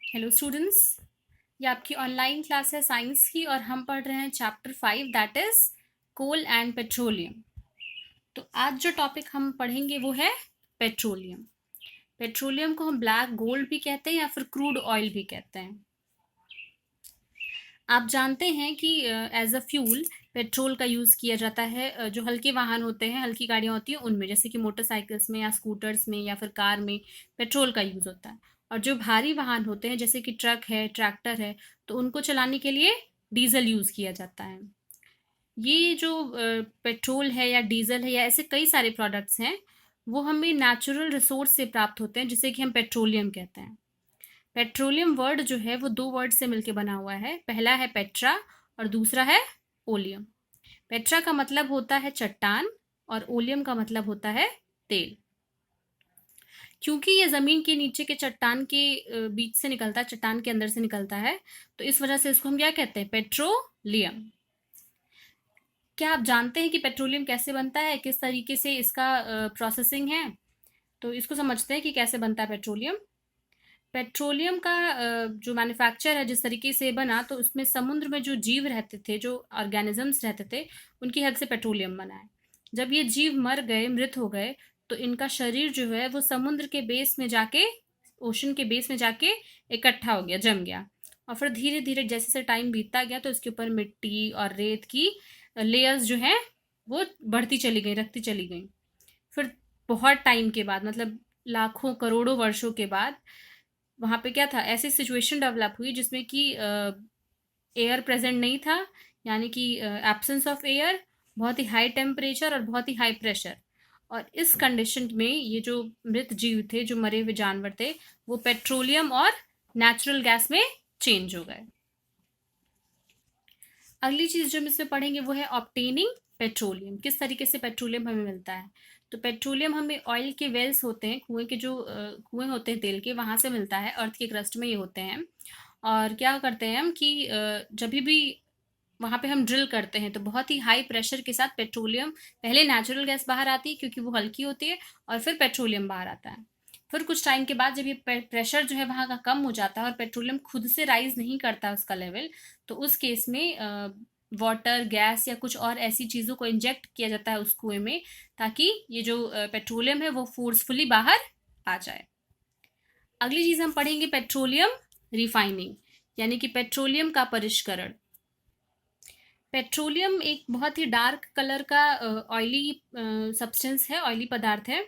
Hello students, ये आपकी online class है साइंस की और हम पढ़ रहे हैं chapter 5 that is coal and petroleum. तो आज जो टॉपिक हम पढ़ेंगे वो है पेट्रोलियम। पेट्रोलियम को हम ब्लैक गोल्ड भी कहते हैं या फिर क्रूड ऑयल भी कहते हैं। आप जानते हैं कि एज अ फ्यूल पेट्रोल का यूज़ किया जाता है। जो हल्के वाहन होते हैं, हल्की गाड़ियाँ होती हैं उनमें, जैसे कि मोटरसाइकिल्स में या स्कूटर्स में या फिर कार में पेट्रोल का यूज़ होता है। और जो भारी वाहन होते हैं जैसे कि ट्रक है, ट्रैक्टर है, तो उनको चलाने के लिए डीजल यूज़ किया जाता है। ये जो पेट्रोल है या डीजल है या ऐसे कई सारे प्रोडक्ट्स हैं, वो हमें नेचुरल रिसोर्स से प्राप्त होते हैं जिसे कि हम पेट्रोलियम कहते हैं। पेट्रोलियम वर्ड जो है वो दो वर्ड से मिलके बना हुआ है। पहला है पेट्रा और दूसरा है ओलियम। पेट्रा का मतलब होता है चट्टान और ओलियम का मतलब होता है तेल। क्योंकि ये जमीन के नीचे के चट्टान के बीच से निकलता है, चट्टान के अंदर से निकलता है, तो इस वजह से इसको हम क्या कहते हैं, पेट्रोलियम। क्या आप जानते हैं कि पेट्रोलियम कैसे बनता है, किस तरीके से इसका प्रोसेसिंग है? तो इसको समझते हैं कि कैसे बनता है पेट्रोलियम। पेट्रोलियम का जो मैन्युफैक्चर है जिस तरीके से बना, तो उसमें समुद्र में जो जीव रहते थे, जो ऑर्गेनिजम्स रहते थे, उनकी हेल्प से पेट्रोलियम बना है। जब ये जीव मर गए, मृत हो गए, तो इनका शरीर जो है वो समुद्र के बेस में जाके, ओशन के बेस में जाके इकट्ठा हो गया, जम गया। और फिर धीरे धीरे जैसे जैसे टाइम बीतता गया तो इसके ऊपर मिट्टी और रेत की लेयर्स जो हैं वो बढ़ती चली गई, रखती चली गई। फिर बहुत टाइम के बाद, मतलब लाखों करोड़ों वर्षों के बाद, वहाँ पे क्या था, ऐसी सिचुएशन डेवलप हुई जिसमें कि एयर प्रेजेंट नहीं था, यानी कि एब्सेंस ऑफ एयर, बहुत ही हाई टेम्परेचर और बहुत ही हाई प्रेशर। और इस कंडीशन में ये जो मृत जीव थे, जो मरे हुए जानवर थे, वो पेट्रोलियम और नेचुरल गैस में चेंज हो गए। अगली चीज जो हम इसमें पढ़ेंगे वो है ऑब्टेनिंग पेट्रोलियम। किस तरीके से पेट्रोलियम हमें मिलता है? तो पेट्रोलियम हमें ऑयल के वेल्स होते हैं, कुएं के जो कुएं होते हैं तेल के, वहां से मिलता है। अर्थ के क्रस्ट में ये होते हैं। और क्या करते हैं हम कि जब भी वहां पे हम ड्रिल करते हैं तो बहुत ही हाई प्रेशर के साथ पेट्रोलियम, पहले नेचुरल गैस बाहर आती है क्योंकि वो हल्की होती है, और फिर पेट्रोलियम बाहर आता है। फिर कुछ टाइम के बाद जब ये प्रेशर जो है वहाँ का कम हो जाता है और पेट्रोलियम खुद से राइज नहीं करता उसका लेवल, तो उस केस में वाटर, गैस या कुछ और ऐसी चीज़ों को इंजेक्ट किया जाता है उस कुएं में, ताकि ये जो पेट्रोलियम है वो फोर्सफुली बाहर आ जाए। अगली चीज़ हम पढ़ेंगे पेट्रोलियम रिफाइनिंग, यानी कि पेट्रोलियम का परिष्करण। पेट्रोलियम एक बहुत ही डार्क कलर का ऑयली सब्सटेंस है, ऑयली पदार्थ है।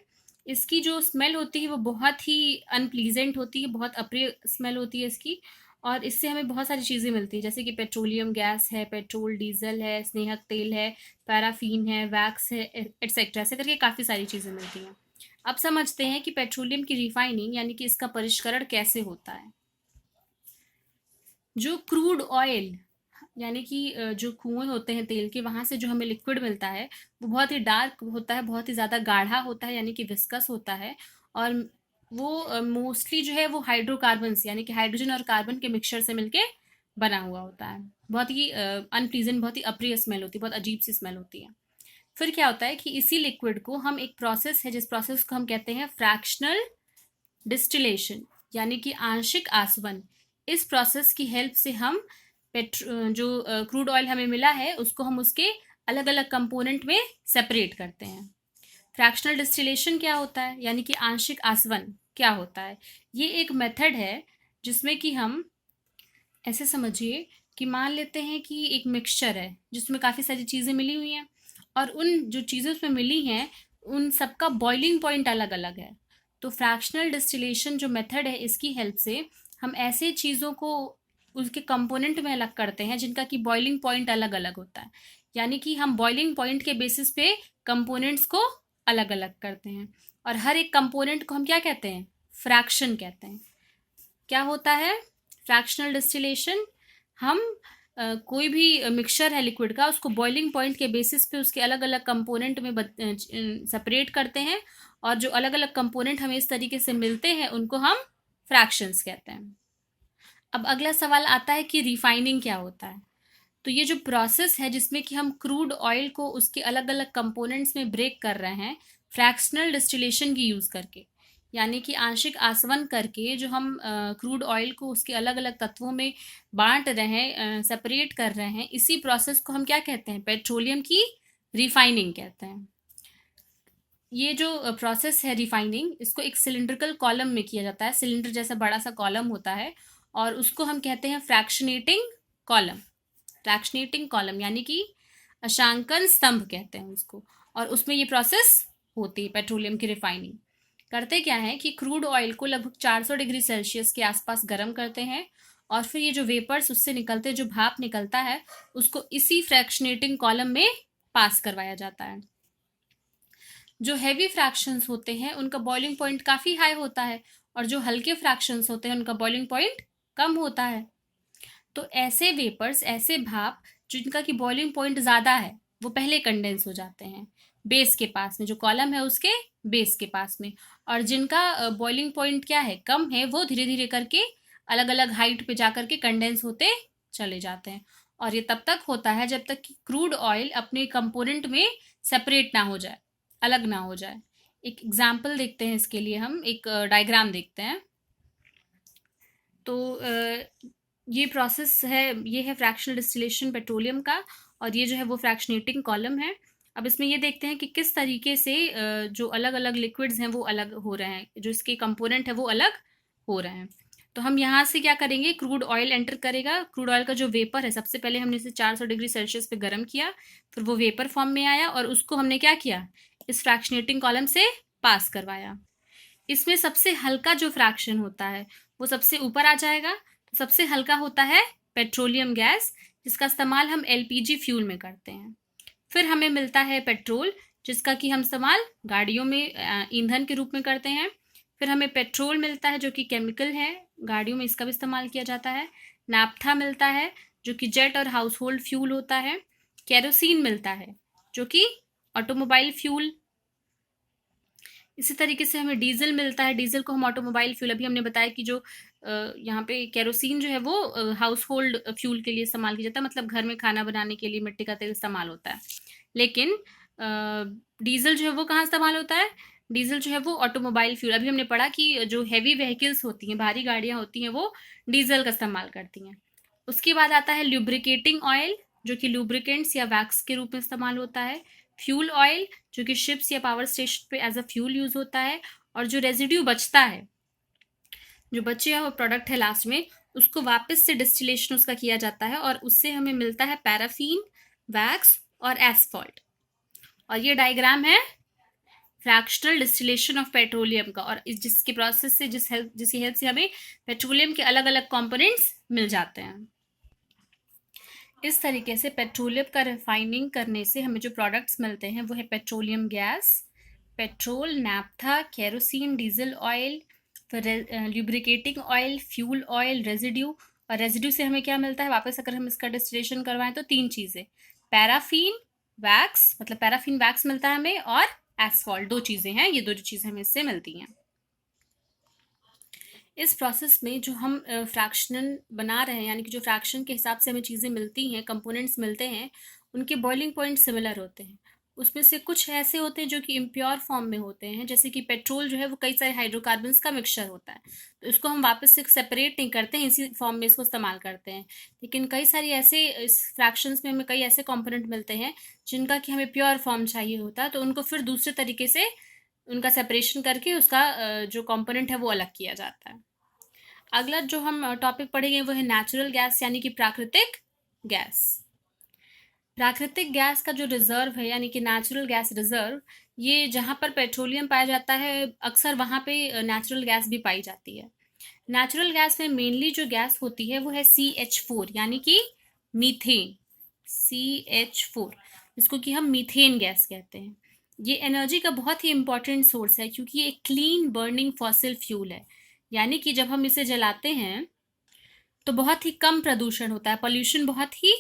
इसकी जो स्मेल होती है वो बहुत ही अनप्लीजेंट होती है, बहुत अप्रिय स्मेल होती है इसकी। और इससे हमें बहुत सारी चीज़ें मिलती हैं, जैसे कि पेट्रोलियम गैस है, पेट्रोल डीजल है, स्नेहक तेल है, पैराफीन है, वैक्स है, एटसेट्रा, ऐसे करके काफ़ी सारी चीज़ें मिलती हैं। अब समझते हैं कि पेट्रोलियम की रिफाइनिंग यानी कि इसका परिष्करण कैसे होता है। जो क्रूड ऑयल, यानी कि जो कुएं होते हैं तेल के, वहां से जो हमें लिक्विड मिलता है वो बहुत ही डार्क होता है, बहुत ही ज़्यादा गाढ़ा होता है, यानी कि विस्कस होता है। और वो मोस्टली जो है वो हाइड्रोकार्बन यानी कि हाइड्रोजन और कार्बन के मिक्सचर से मिलके बना हुआ होता है। बहुत ही अनप्लीजेंट, बहुत ही अप्रिय स्मेल होती है, बहुत अजीब सी स्मेल होती है। फिर क्या होता है कि इसी लिक्विड को हम, एक प्रोसेस है जिस प्रोसेस को हम कहते हैं फ्रैक्शनल डिस्टिलेशन, यानी कि आंशिक आसवन, इस प्रोसेस की हेल्प से हम जो क्रूड ऑयल हमें मिला है उसको हम उसके अलग अलग कंपोनेंट में सेपरेट करते हैं। फ्रैक्शनल डिस्टिलेशन क्या होता है, यानी कि आंशिक आसवन क्या होता है? ये एक मेथड है जिसमें कि हम, ऐसे समझिए कि मान लेते हैं कि एक मिक्सचर है जिसमें काफ़ी सारी चीज़ें मिली हुई हैं, और उन जो चीज़ें उसमें मिली हैं उन सबका बॉइलिंग पॉइंट अलग अलग है। तो फ्रैक्शनल डिस्टिलेशन जो मेथड है, इसकी हेल्प से हम ऐसे चीज़ों को उसके कंपोनेंट में अलग करते हैं जिनका कि बॉइलिंग पॉइंट अलग अलग होता है। यानी कि हम बॉइलिंग पॉइंट के बेसिस पे कंपोनेंट्स को अलग अलग करते हैं, और हर एक कंपोनेंट को हम क्या कहते हैं, फ्रैक्शन कहते हैं। क्या होता है फ्रैक्शनल डिस्टिलेशन? हम कोई भी मिक्सचर है लिक्विड का, उसको बॉइलिंग पॉइंट के बेसिस पे उसके अलग अलग कंपोनेंट में सेपरेट करते हैं, और जो अलग अलग कंपोनेंट हमें इस तरीके से मिलते हैं उनको हम फ्रैक्शंस कहते हैं। अब अगला सवाल आता है कि रिफाइनिंग क्या होता है? तो ये जो प्रोसेस है जिसमें कि हम क्रूड ऑयल को उसके अलग अलग कंपोनेंट्स में ब्रेक कर रहे हैं फ्रैक्शनल डिस्टिलेशन की यूज़ करके, यानी कि आंशिक आसवन करके जो हम क्रूड ऑयल को उसके अलग अलग तत्वों में बांट रहे हैं, सेपरेट कर रहे हैं, इसी प्रोसेस को हम क्या कहते हैं? पेट्रोलियम की रिफाइनिंग कहते हैं। ये जो प्रोसेस है रिफाइनिंग, इसको एक सिलिंड्रिकल कॉलम में किया जाता है। सिलेंडर जैसा बड़ा सा कॉलम होता है और उसको हम कहते हैं फ्रैक्शनेटिंग कॉलम। फ्रैक्शनेटिंग कॉलम यानी कि अंशांकन स्तंभ कहते हैं उसको। और उसमें ये प्रोसेस होती है पेट्रोलियम की रिफाइनिंग। करते क्या है कि क्रूड ऑयल को लगभग 400 डिग्री सेल्सियस के आसपास गर्म करते हैं और फिर ये जो वेपर्स उससे निकलते हैं, जो भाप निकलता है, उसको इसी फ्रैक्शनेटिंग कॉलम में पास करवाया जाता है। जो हैवी फ्रैक्शंस होते हैं उनका बॉइलिंग पॉइंट काफ़ी हाई होता है और जो हल्के फ्रैक्शंस होते हैं उनका बॉइलिंग पॉइंट कम होता है। तो ऐसे वेपर्स, ऐसे भाप जिनका कि बॉइलिंग पॉइंट ज़्यादा है, वो पहले कंडेंस हो जाते हैं बेस के पास में, जो कॉलम है उसके बेस के पास में। और जिनका बॉइलिंग पॉइंट क्या है, कम है, वो धीरे धीरे करके अलग अलग हाइट पे जाकर के कंडेंस होते चले जाते हैं। और ये तब तक होता है जब तक कि क्रूड ऑयल अपने कंपोनेंट में सेपरेट ना हो जाए, अलग ना हो जाए। एक एग्जाम्पल देखते हैं इसके लिए, हम एक डायग्राम देखते हैं। तो ये प्रोसेस है, ये है फ्रैक्शनल डिस्टिलेशन पेट्रोलियम का, और ये जो है वो फ्रैक्शनेटिंग कॉलम है। अब इसमें ये देखते हैं कि किस तरीके से जो अलग अलग लिक्विड्स हैं वो अलग हो रहे हैं, जो इसके कंपोनेंट है वो अलग हो रहे हैं। तो हम यहाँ से क्या करेंगे, क्रूड ऑयल एंटर करेगा। क्रूड ऑयल का जो वेपर है, सबसे पहले हमने इसे 400 डिग्री सेल्सियस पे गर्म किया, फिर वो वेपर फॉर्म में आया और उसको हमने क्या किया, इस फ्रैक्शनेटिंग कॉलम से पास करवाया। इसमें सबसे हल्का जो फ्रैक्शन होता है वो सबसे ऊपर आ जाएगा। तो सबसे हल्का होता है पेट्रोलियम गैस, जिसका इस्तेमाल हम एलपीजी फ्यूल में करते हैं। फिर हमें मिलता है पेट्रोल, जिसका कि हम इस्तेमाल गाड़ियों में ईंधन के रूप में करते हैं। फिर हमें पेट्रोल मिलता है जो कि केमिकल है, गाड़ियों में इसका भी इस्तेमाल किया जाता है। नाफ्था मिलता है जो कि जेट और हाउस होल्ड फ्यूल होता है। केरोसिन मिलता है जो कि ऑटोमोबाइल फ्यूल। इसी तरीके से हमें डीजल मिलता है। डीजल को हम ऑटोमोबाइल फ्यूल, अभी हमने बताया कि जो यहाँ पे केरोसिन जो है वो हाउस होल्ड फ्यूल के लिए इस्तेमाल किया जाता है, मतलब घर में खाना बनाने के लिए मिट्टी का तेल इस्तेमाल होता है। लेकिन डीजल जो है वो कहाँ इस्तेमाल होता है, डीजल जो है वो ऑटोमोबाइल फ्यूल, अभी हमने पढ़ा कि जो हैवी व्हीकल्स होती हैं, भारी गाड़ियाँ होती हैं, वो डीजल का इस्तेमाल करती हैं। उसके बाद आता है ल्यूब्रिकेटिंग ऑयल, जो कि लुब्रिकेंट्स या वैक्स के रूप में इस्तेमाल होता है। फ्यूल ऑयल, जो कि शिप्स या पावर स्टेशन पे एज अ फ्यूल यूज होता है। और जो रेजिड्यू बचता है, जो बचे हुआ प्रोडक्ट है लास्ट में, उसको वापस से डिस्टिलेशन उसका किया जाता है और उससे हमें मिलता है पैराफिन, वैक्स और एसफॉल्ट। और ये डायग्राम है फ्रैक्शनल डिस्टिलेशन ऑफ पेट्रोलियम का, और जिसके प्रोसेस से जिसकी हेल्प से हमें पेट्रोलियम के अलग अलग कंपोनेंट्स मिल जाते हैं। इस तरीके से पेट्रोलियम का रिफाइनिंग करने से हमें जो प्रोडक्ट्स मिलते हैं वो है petroleum gas, petrol, naphtha, kerosene, diesel oil, फिर lubricating oil, fuel oil, residue. और रेजिड्यू से हमें क्या मिलता है वापस, अगर हम इसका डिस्टिलेशन करवाएं तो 3 चीज़ें, पैराफिन, वैक्स, मतलब पैराफिन वैक्स मिलता है हमें, और एसफॉल्ट। 2 चीज़ें हैं, ये 2 चीज़ें हमें इससे मिलती हैं। इस प्रोसेस में जो हम फ्रैक्शनल बना रहे हैं, यानी कि जो फ्रैक्शन के हिसाब से हमें चीज़ें मिलती हैं, कंपोनेंट्स मिलते हैं, उनके बॉइलिंग पॉइंट सिमिलर होते हैं। उसमें से कुछ ऐसे होते हैं जो कि इम्प्योर फॉर्म में होते हैं, जैसे कि पेट्रोल जो है वो कई सारे हाइड्रोकार्बन्स का मिक्सचर होता है, तो इसको हम वापस से सेपरेट नहीं करते हैं, इसी फॉर्म में इसको इस्तेमाल करते हैं। लेकिन कई सारी ऐसे इस फ्रैक्शंस में हमें कई ऐसे कॉम्पोनेंट मिलते हैं जिनका कि हमें प्योर फॉर्म चाहिए होता है, तो उनको फिर दूसरे तरीके से उनका सेपरेशन करके उसका जो कॉम्पोनेंट है वो अलग किया जाता है। अगला जो हम टॉपिक पढ़ेंगे वो है नेचुरल गैस, यानी कि प्राकृतिक गैस। प्राकृतिक गैस का जो रिजर्व है, यानी कि नेचुरल गैस रिजर्व, ये जहाँ पर पेट्रोलियम पाया जाता है अक्सर वहाँ पे नेचुरल गैस भी पाई जाती है। नेचुरल गैस में मेनली जो गैस होती है वो है CH4, यानी कि मीथेन। CH4, जिसको कि हम मीथेन गैस कहते हैं। ये एनर्जी का बहुत ही इंपॉर्टेंट सोर्स है क्योंकि ये एक क्लीन बर्निंग फॉसिल फ्यूल है, यानी कि जब हम इसे जलाते हैं तो बहुत ही कम प्रदूषण होता है, पॉल्यूशन बहुत ही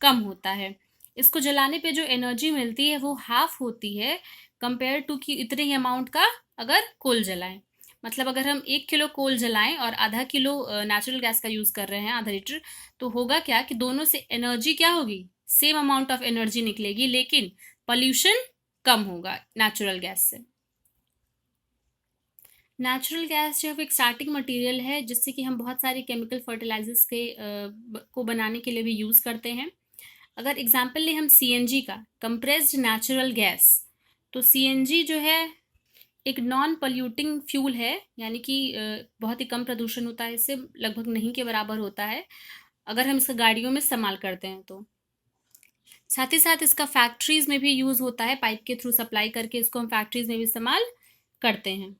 कम होता है। इसको जलाने पे जो एनर्जी मिलती है वो हाफ होती है कंपेयर टू कि इतने ही अमाउंट का अगर कोल जलाएं। मतलब अगर हम 1 किलो कोल जलाएं और आधा किलो नेचुरल गैस का यूज कर रहे हैं, आधा लीटर, तो होगा क्या कि दोनों से एनर्जी क्या होगी, सेम अमाउंट ऑफ एनर्जी निकलेगी, लेकिन पॉल्यूशन कम होगा नेचुरल गैस से। नेचुरल गैस जो है वो एक स्टार्टिंग मटेरियल है जिससे कि हम बहुत सारे केमिकल फर्टिलाइजर्स को बनाने के लिए भी यूज़ करते हैं। अगर एग्जांपल लें हम सीएनजी का, कंप्रेस्ड नेचुरल गैस, तो सीएनजी जो है एक नॉन पोल्यूटिंग फ्यूल है, यानी कि बहुत ही कम प्रदूषण होता है इससे, लगभग नहीं के बराबर होता है अगर हम इसका गाड़ियों में इस्तेमाल करते हैं तो। साथ ही साथ इसका फैक्ट्रीज में भी यूज़ होता है, पाइप के थ्रू सप्लाई करके इसको हम फैक्ट्रीज में भी इस्तेमाल करते हैं।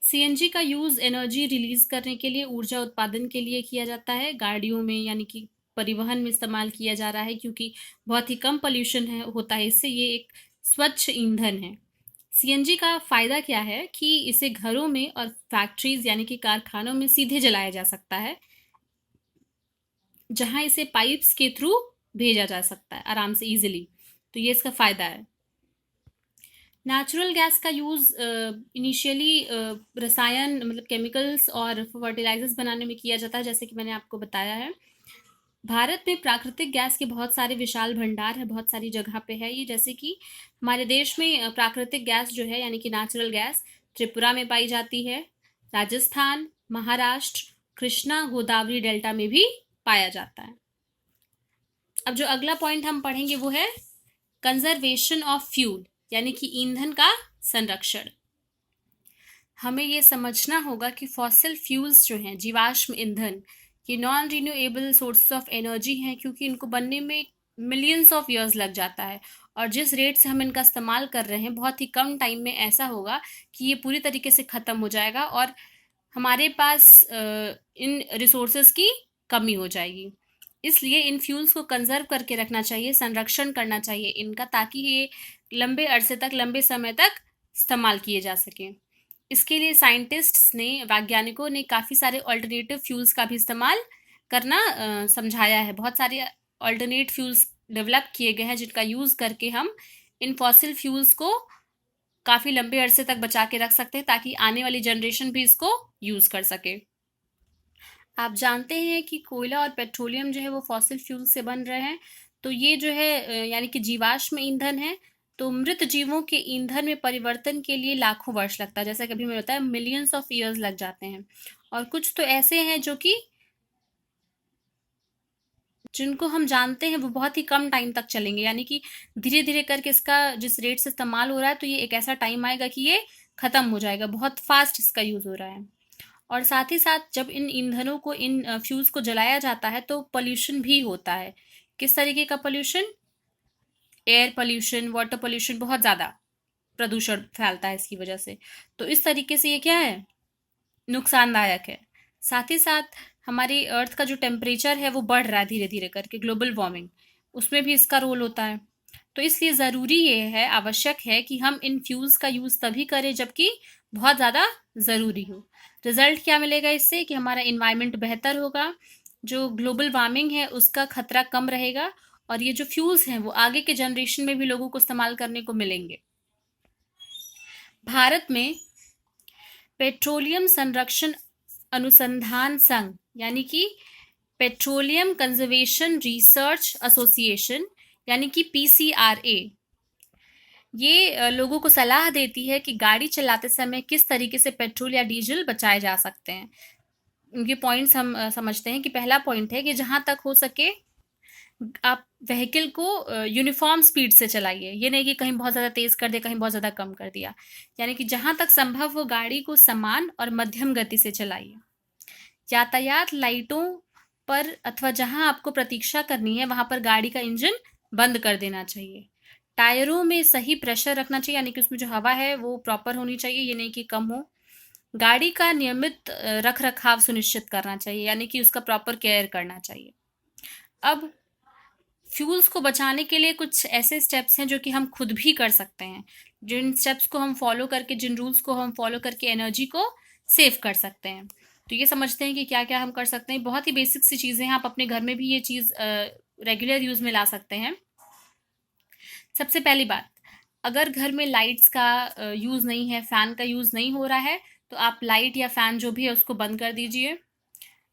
सीएनजी का यूज़ एनर्जी रिलीज करने के लिए, ऊर्जा उत्पादन के लिए किया जाता है। गाड़ियों में यानी कि परिवहन में इस्तेमाल किया जा रहा है क्योंकि बहुत ही कम पोल्यूशन होता है इससे, ये एक स्वच्छ ईंधन है। सीएनजी का फ़ायदा क्या है कि इसे घरों में और फैक्ट्रीज यानी कि कारखानों में सीधे जलाया जा सकता है, जहां इसे पाइप्स के थ्रू भेजा जा सकता है आराम से, इजीली। तो ये इसका फ़ायदा है। नेचुरल गैस का यूज़ इनिशियली रसायन मतलब केमिकल्स और फर्टिलाइजर्स बनाने में किया जाता है, जैसे कि मैंने आपको बताया है। भारत में प्राकृतिक गैस के बहुत सारे विशाल भंडार है, बहुत सारी जगह पे है ये, जैसे कि हमारे देश में प्राकृतिक गैस जो है यानी कि नेचुरल गैस त्रिपुरा में पाई जाती है, राजस्थान, महाराष्ट्र, कृष्णा गोदावरी डेल्टा में भी पाया जाता है। अब जो अगला पॉइंट हम पढ़ेंगे वो है कंजर्वेशन ऑफ फ्यूल, यानी कि ईंधन का संरक्षण। हमें ये समझना होगा कि फॉसिल फ्यूल्स जो हैं, जीवाश्म ईंधन, ये non renewable sources of energy हैं क्योंकि इनको बनने में मिलियंस ऑफ ईयर्स लग जाता है, और जिस रेट से हम इनका इस्तेमाल कर रहे हैं बहुत ही कम टाइम में ऐसा होगा कि ये पूरी तरीके से ख़त्म हो जाएगा और हमारे पास इन रिसोर्सेज की कमी हो जाएगी। इसलिए इन फ्यूल्स को कंजर्व करके रखना चाहिए, संरक्षण करना चाहिए इनका, ताकि ये लंबे अरसे तक, लंबे समय तक इस्तेमाल किए जा सकें। इसके लिए साइंटिस्ट्स ने, वैज्ञानिकों ने काफ़ी सारे ऑल्टरनेटिव फ्यूल्स का भी इस्तेमाल करना समझाया है। बहुत सारे ऑल्टरनेट फ्यूल्स डेवलप किए गए हैं जिनका यूज़ करके हम इन फॉसिल फ्यूल्स को काफ़ी लंबे अरसे तक बचा के रख सकते हैं ताकि आने वाली जनरेशन भी इसको यूज़ कर सके। आप जानते हैं कि कोयला और पेट्रोलियम जो है वो फॉसिल फ्यूल से बन रहे हैं, तो ये जो है यानी कि जीवाश्म ईंधन है। तो मृत जीवों के ईंधन में परिवर्तन के लिए लाखों वर्ष लगता है, जैसा कि अभी मैंने बताया मिलियंस ऑफ ईयर्स लग जाते हैं। और कुछ तो ऐसे हैं जो कि जिनको हम जानते हैं वो बहुत ही कम टाइम तक चलेंगे, यानी कि धीरे धीरे करके इसका जिस रेट से इस्तेमाल हो रहा है तो ये एक ऐसा टाइम आएगा कि ये ख़त्म हो जाएगा, बहुत फास्ट इसका यूज़ हो रहा है। और साथ ही साथ जब इन ईंधनों को, इन फ्यूल्स को जलाया जाता है तो पोल्यूशन भी होता है। किस तरीके का pollution? Air pollution, water pollution, बहुत ज़्यादा प्रदूषण फैलता है इसकी वजह से। तो इस तरीके से ये क्या है? नुकसानदायक है। साथ ही साथ हमारी अर्थ का जो टेम्परेचर है वो बढ़ रहा है धीरे धीरे करके, ग्लोबल वार्मिंग, उसमें भी इसका रोल होता है। तो इसलिए ज़रूरी ये है, आवश्यक है कि हम इन फ्यूल्स का यूज़ तभी करें जबकि बहुत ज़्यादा ज़रूरी हो। रिजल्ट क्या मिलेगा इससे? कि हमारा इन्वायरमेंट बेहतर होगा, जो ग्लोबल वार्मिंग है उसका खतरा कम रहेगा, और ये जो फ्यूल्स हैं वो आगे के जनरेशन में भी लोगों को इस्तेमाल करने को मिलेंगे। भारत में पेट्रोलियम संरक्षण अनुसंधान संघ, यानी कि पेट्रोलियम कंजर्वेशन रिसर्च एसोसिएशन, यानी कि पीसीआरए, ये लोगों को सलाह देती है कि गाड़ी चलाते समय किस तरीके से पेट्रोल या डीजल बचाए जा सकते हैं। उनके पॉइंट्स हम समझते हैं कि पहला पॉइंट है कि जहां तक हो सके आप व्हीकल को यूनिफॉर्म स्पीड से चलाइए। ये नहीं कि कहीं बहुत ज़्यादा तेज़ कर दिया, कहीं बहुत ज़्यादा कम कर दिया, यानी कि जहां तक संभव हो गाड़ी को समान और मध्यम गति से चलाइए। यातायात लाइटों पर अथवा जहां आपको प्रतीक्षा करनी है वहां पर गाड़ी का इंजन बंद कर देना चाहिए। टायरों में सही प्रेशर रखना चाहिए, यानी कि उसमें जो हवा है वो प्रॉपर होनी चाहिए, ये नहीं कि कम हो। गाड़ी का नियमित रख रखाव सुनिश्चित करना चाहिए, यानी कि उसका प्रॉपर केयर करना चाहिए। अब फ्यूल्स को बचाने के लिए कुछ ऐसे स्टेप्स हैं जो कि हम खुद भी कर सकते हैं, जिन स्टेप्स को हम फॉलो करके, जिन रूल्स को हम फॉलो करके एनर्जी को सेव कर सकते हैं। तो ये समझते हैं कि क्या क्या हम कर सकते हैं। बहुत ही बेसिक सी चीज़ें हैं, आप अपने घर में भी ये चीज़ रेगुलर यूज़ में ला सकते हैं। सबसे पहली बात, अगर घर में लाइट्स का यूज़ नहीं है, फ़ैन का यूज़ नहीं हो रहा है, तो आप लाइट या फ़ैन जो भी है उसको बंद कर दीजिए।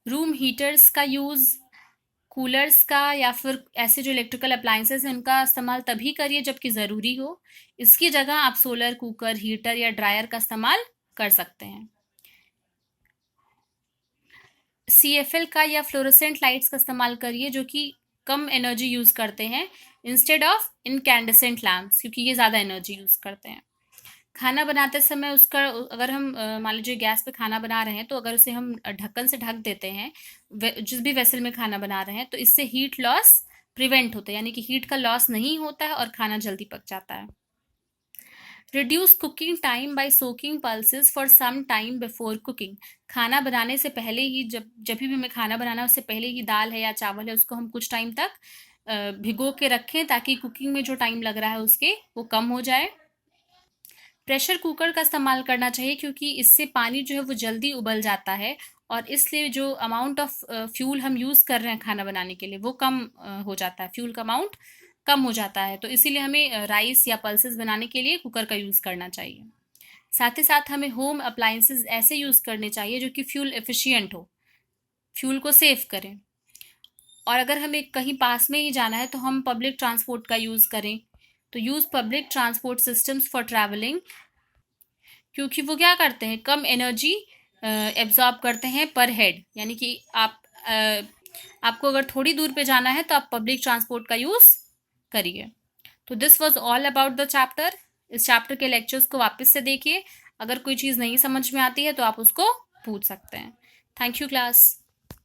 रूम हीटर्स का यूज़ कूलर्स का या फिर ऐसे जो इलेक्ट्रिकल अप्लायंसेस हैं उनका इस्तेमाल तभी करिए जबकि ज़रूरी हो। इसकी जगह आप सोलर कुकर, हीटर या ड्रायर का इस्तेमाल कर सकते हैं। CFL का या फ्लोरोसेंट लाइट्स का इस्तेमाल करिए जो कि कम एनर्जी यूज़ करते हैं इंस्टेड ऑफ इनकैंडेसेंट लैम्प्स, क्योंकि ये ज़्यादा एनर्जी यूज़ करते हैं। खाना बनाते समय उसका अगर हम मान लीजिए गैस पे खाना बना रहे हैं तो अगर उसे हम ढक्कन से ढक देते हैं, जिस भी वेसल में खाना बना रहे हैं, तो इससे हीट लॉस प्रिवेंट होता है, यानी कि हीट का लॉस नहीं होता है और खाना जल्दी पक जाता है। Reduce cooking time by soaking pulses for some time before cooking. खाना बनाने से पहले ही, जब भी हमें खाना बनाना है उससे पहले ही दाल है या चावल है उसको हम कुछ टाइम तक भिगो के रखें ताकि कुकिंग में जो टाइम लग रहा है उसके वो कम हो जाए। प्रेशर कुकर का इस्तेमाल करना चाहिए क्योंकि इससे पानी जो है वो जल्दी उबल जाता है और इसलिए जो अमाउंट ऑफ फ्यूल हम यूज़ कर रहे हैं खाना बनाने के लिए वो कम हो जाता है, फ्यूल का अमाउंट कम हो जाता है। तो इसीलिए हमें राइस या पल्सेस बनाने के लिए कुकर का यूज़ करना चाहिए। साथ ही साथ हमें होम अप्लायंसेस ऐसे यूज़ करने चाहिए जो कि फ्यूल एफिशिएंट हो, फ्यूल को सेव करें। और अगर हमें कहीं पास में ही जाना है तो हम पब्लिक ट्रांसपोर्ट का यूज़ करें। तो use public transport systems for travelling, क्योंकि वो क्या करते हैं, कम एनर्जी एब्जॉर्ब करते हैं पर हेड, यानी कि आपको अगर थोड़ी दूर पे जाना है तो आप पब्लिक ट्रांसपोर्ट का यूज़ करिए। तो this was all about the chapter. इस चैप्टर के लेक्चर्स को वापस से देखिए, अगर कोई चीज़ नहीं समझ में आती है तो आप उसको पूछ सकते हैं। Thank you class.